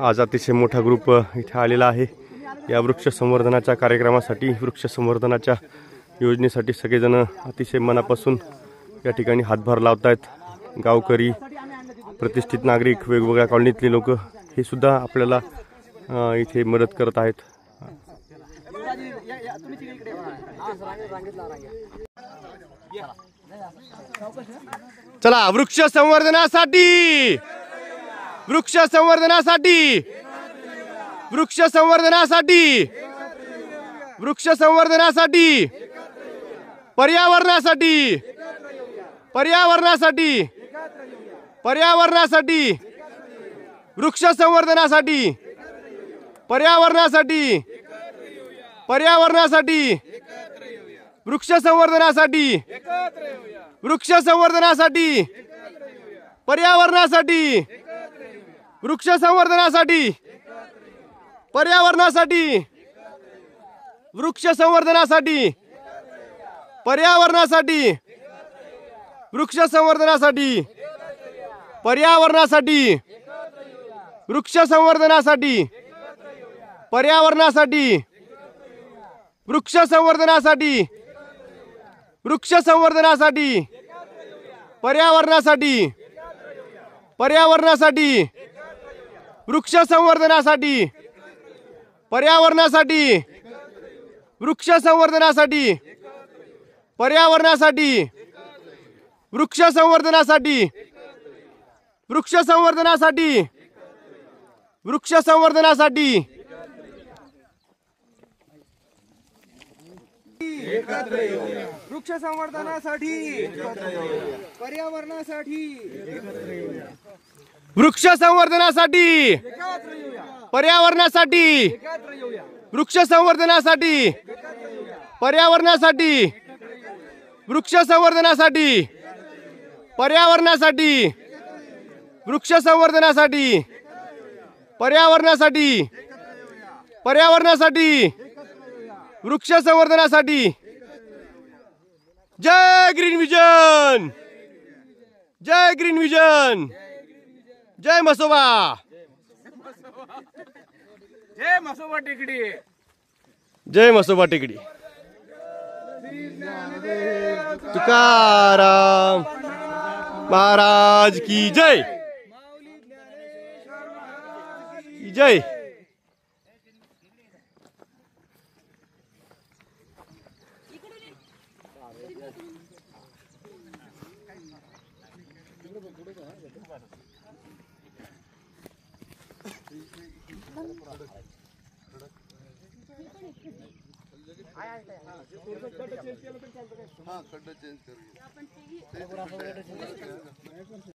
आज अतिशय मोठा ग्रुप इथे आलेला आहे या वृक्ष संवर्धनाच्या कार्यक्रमासाठी। वृक्ष संवर्धनाच्या योजनेसाठी सगळेजण अतिशय मनापासून या ठिकाणी हातभार लावतायत। गावकरी, प्रतिष्ठित नागरिक, वेगवेगळ्या कॉलनीतले लोक हे सुद्धा आपल्याला इथे मदत करत आहेत। चला, वृक्ष संवर्धनासाठी, वृक्ष संवर्धनासाठी, वृक्ष संवर्धनासाठी, वृक्ष संवर्धनासाठी, पर्यावरणासाठी, पर्यावरणासाठी, पर्यावरणासाठी, वृक्ष संवर्धनासाठी, पर्यावरणासाठी, पर्यावरणासाठी, वृक्ष संवर्धनासाठी, वृक्ष संवर्धनासाठी, पर्यावरणासाठी, वृक्ष संवर्धनासाठी, पर्यावरणासाठी, वृक्ष संवर्धनासाठी, पर्यावरणासाठी, वृक्ष संवर्धनासाठी, पर्यावरणासाठी, वृक्ष संवर्धनासाठी, पर्यावरणासाठी, वृक्ष संवर्धनासाठी, वृक्ष संवर्धनासाठी, पर्यावरणासाठी, पर्यावरणासाठी, वृक्ष संवर्धनासाठी, पर्यावरणासाठी, वृक्ष संवर्धनासाठी, पर्यावरणासाठी, वृक्ष संवर्धनासाठी, वृक्ष संवर्धनासाठी, वृक्ष संवर्धनासाठी, एकत्र येऊया। वृक्ष संवर्धनासाठी, पर्यावरणासाठी, वृक्ष संवर्धनासाठी, पर्यावरणासाठी, वृक्ष संवर्धनासाठी, पर्यावरणासाठी, वृक्ष संवर्धनासाठी, पर्यावरणासाठी, वृक्ष संवर्धनासाठी, पर्यावरणासाठी, पर्यावरणासाठी, वृक्ष संवर्धनासाठी। जय ग्रीन विजन, जय ग्रीन विजन, जय म्हसोबा, जय म्हसोबा टेकडी, जय म्हसोबा टेकडी। तुकाराम महाराज की जय, जय। खड्डा चेंज कर